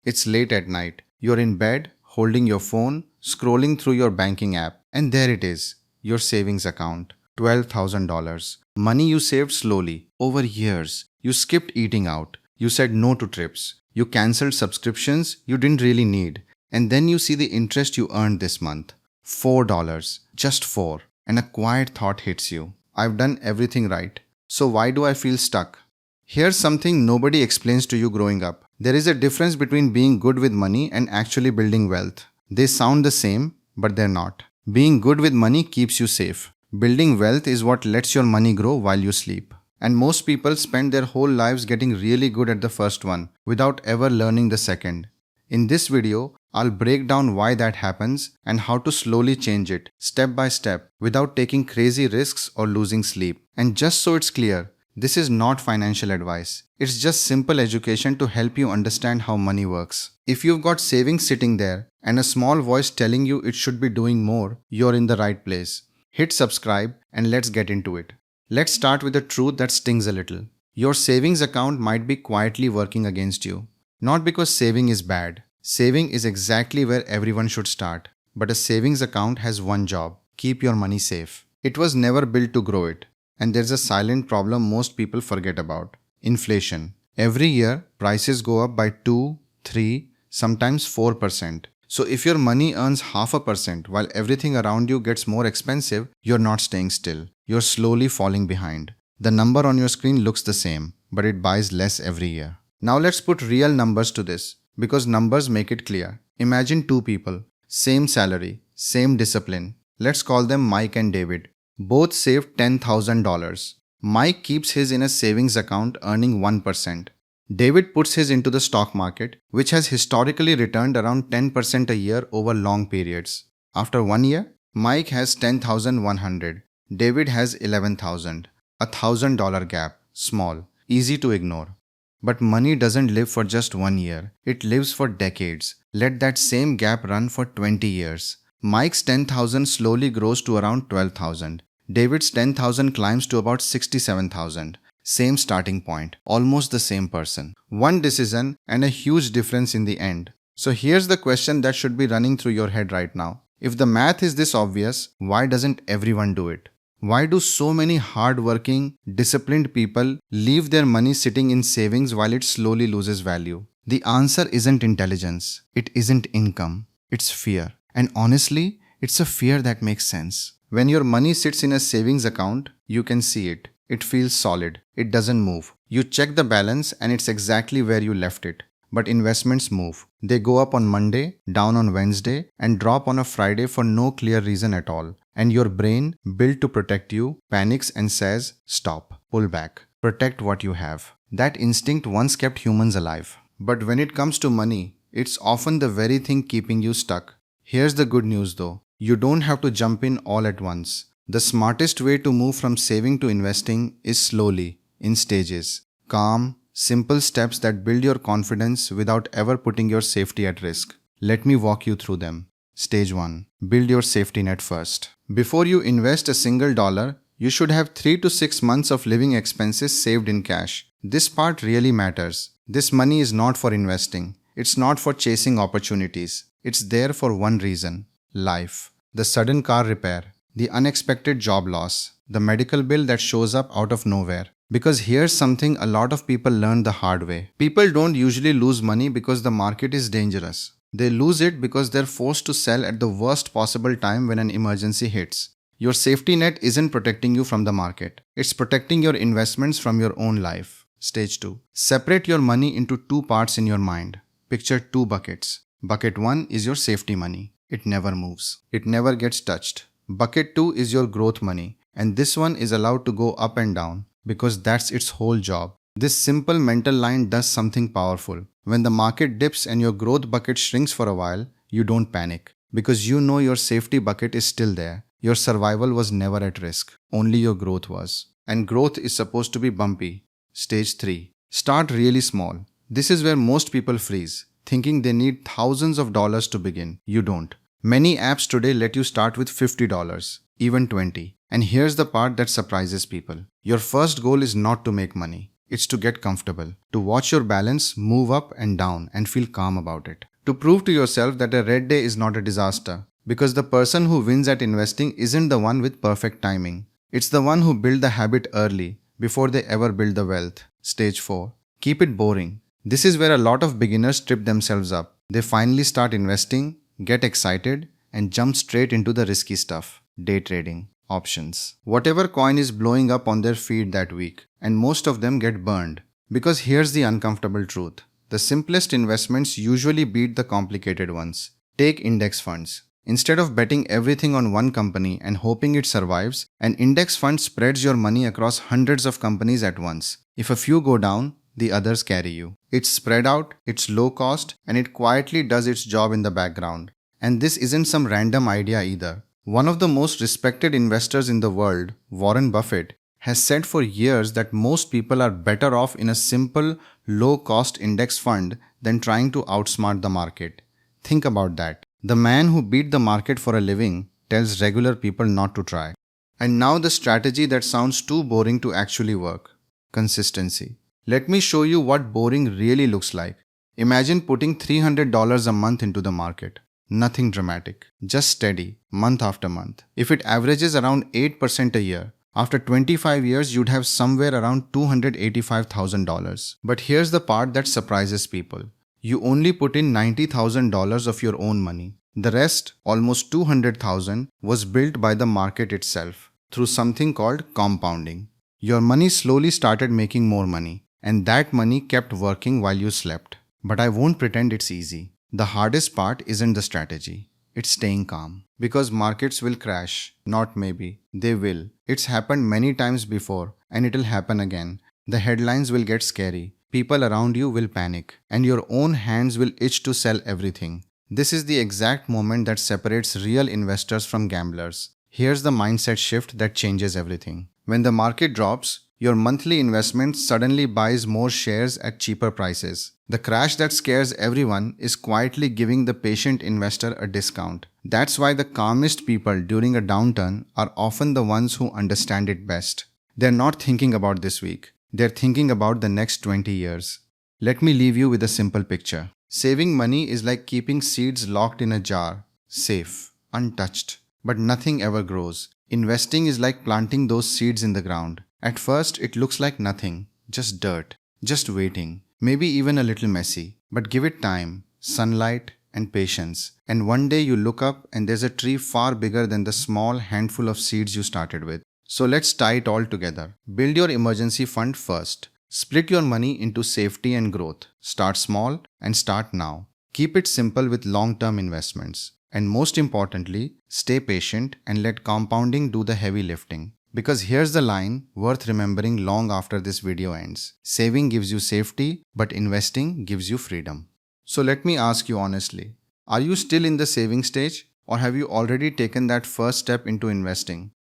It's late at night. You're in bed, holding your phone, scrolling through your banking app, and there it is, your savings account. $12,000. Money you saved slowly, over years. You skipped eating out. You said no to trips. You cancelled subscriptions you didn't really need. And then you see the interest you earned this month. $4. Just 4. And a quiet thought hits you. I've done everything right. So why do I feel stuck? Here's something nobody explains to you growing up. There is a difference between being good with money and actually building wealth. They sound the same, but they're not. Being good with money keeps you safe. Building wealth is what lets your money grow while you sleep. And most people spend their whole lives getting really good at the first one without ever learning the second. In this video, I'll break down why that happens and how to slowly change it, step by step, without taking crazy risks or losing sleep. And just so it's clear, this is not financial advice. It's just simple education to help you understand how money works. If you've got savings sitting there and a small voice telling you it should be doing more, you're in the right place. Hit subscribe and let's get into it. Let's start with a truth that stings a little. Your savings account might be quietly working against you. Not because saving is bad. Saving is exactly where everyone should start. But a savings account has one job: keep your money safe. It was never built to grow it. And there's a silent problem most people forget about: inflation. Every year, prices go up by 2, 3, sometimes 4%. So if your money earns 0.5% while everything around you gets more expensive, you're not staying still. You're slowly falling behind. The number on your screen looks the same, but it buys less every year. Now let's put real numbers to this, because numbers make it clear. Imagine two people, same salary, same discipline. Let's call them Mike and David. Both saved $10,000. Mike keeps his in a savings account earning 1%. David puts his into the stock market, which has historically returned around 10% a year over long periods. After 1 year, Mike has $10,100. David has $11,000. $1,000 gap. Small. Easy to ignore. But money doesn't live for just 1 year. It lives for decades. Let that same gap run for 20 years. Mike's $10,000 slowly grows to around $12,000. David's $10,000 climbs to about $67,000. Same starting point, almost the same person. One decision and a huge difference in the end. So here's the question that should be running through your head right now. If the math is this obvious, why doesn't everyone do it? Why do so many hard-working, disciplined people leave their money sitting in savings while it slowly loses value? The answer isn't intelligence. It isn't income. It's fear. And honestly, it's a fear that makes sense. When your money sits in a savings account, you can see it. It feels solid. It doesn't move. You check the balance and it's exactly where you left it. But investments move. They go up on Monday, down on Wednesday, and drop on a Friday for no clear reason at all. And your brain, built to protect you, panics and says, stop, pull back, protect what you have. That instinct once kept humans alive. But when it comes to money, it's often the very thing keeping you stuck. Here's the good news though. You don't have to jump in all at once. The smartest way to move from saving to investing is slowly, in stages. Calm, simple steps that build your confidence without ever putting your safety at risk. Let me walk you through them. Stage 1. Build your safety net first. Before you invest a single dollar, you should have 3 to 6 months of living expenses saved in cash. This part really matters. This money is not for investing. It's not for chasing opportunities. It's there for one reason: life. The sudden car repair, the unexpected job loss, the medical bill that shows up out of nowhere. Because here's something a lot of people learn the hard way. People don't usually lose money because the market is dangerous. They lose it because they're forced to sell at the worst possible time when an emergency hits. Your safety net isn't protecting you from the market. It's protecting your investments from your own life. Stage 2. Separate your money into 2 parts in your mind. Picture 2 buckets. Bucket 1 is your safety money. It never moves. It never gets touched. Bucket 2 is your growth money, and this one is allowed to go up and down because that's its whole job. This simple mental line does something powerful. When the market dips and your growth bucket shrinks for a while, you don't panic because you know your safety bucket is still there. Your survival was never at risk. Only your growth was. And growth is supposed to be bumpy. Stage 3. Start really small. This is where most people freeze, thinking they need thousands of dollars to begin. You don't. Many apps today let you start with $50, even $20. And here's the part that surprises people. Your first goal is not to make money. It's to get comfortable, to watch your balance move up and down and feel calm about it. To prove to yourself that a red day is not a disaster. Because the person who wins at investing isn't the one with perfect timing. It's the one who built the habit early, before they ever build the wealth. Stage 4. Keep it boring. This is where a lot of beginners trip themselves up. They finally start investing, get excited, and jump straight into the risky stuff. Day trading, options. Whatever coin is blowing up on their feed that week, and most of them get burned. Because here's the uncomfortable truth. The simplest investments usually beat the complicated ones. Take index funds. Instead of betting everything on one company and hoping it survives, an index fund spreads your money across hundreds of companies at once. If a few go down, the others carry you. It's spread out, it's low cost, and it quietly does its job in the background. And this isn't some random idea either. One of the most respected investors in the world, Warren Buffett, has said for years that most people are better off in a simple, low-cost index fund than trying to outsmart the market. Think about that. The man who beat the market for a living tells regular people not to try. And now the strategy that sounds too boring to actually work. Consistency. Let me show you what boring really looks like. Imagine putting $300 a month into the market. Nothing dramatic, just steady, month after month. If it averages around 8% a year, after 25 years you'd have somewhere around $285,000. But here's the part that surprises people. You only put in $90,000 of your own money. The rest, almost $200,000, was built by the market itself through something called compounding. Your money slowly started making more money, and that money kept working while you slept. But I won't pretend it's easy. The hardest part isn't the strategy. It's staying calm. Because markets will crash. Not maybe. They will. It's happened many times before, and it'll happen again. The headlines will get scary. People around you will panic, and your own hands will itch to sell everything. This is the exact moment that separates real investors from gamblers. Here's the mindset shift that changes everything. When the market drops, your monthly investment suddenly buys more shares at cheaper prices. The crash that scares everyone is quietly giving the patient investor a discount. That's why the calmest people during a downturn are often the ones who understand it best. They're not thinking about this week. They're thinking about the next 20 years. Let me leave you with a simple picture. Saving money is like keeping seeds locked in a jar, safe, untouched, but nothing ever grows. Investing is like planting those seeds in the ground. At first, it looks like nothing, just dirt, just waiting, maybe even a little messy. But give it time, sunlight, and patience. And one day you look up and there's a tree far bigger than the small handful of seeds you started with. So let's tie it all together. Build your emergency fund first. Split your money into safety and growth. Start small and start now. Keep it simple with long-term investments. And most importantly, stay patient and let compounding do the heavy lifting. Because here's the line worth remembering long after this video ends. Saving gives you safety, but investing gives you freedom. So let me ask you honestly, are you still in the saving stage, or have you already taken that first step into investing?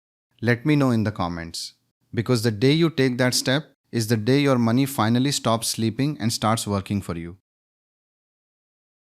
Let me know in the comments. Because the day you take that step is the day your money finally stops sleeping and starts working for you.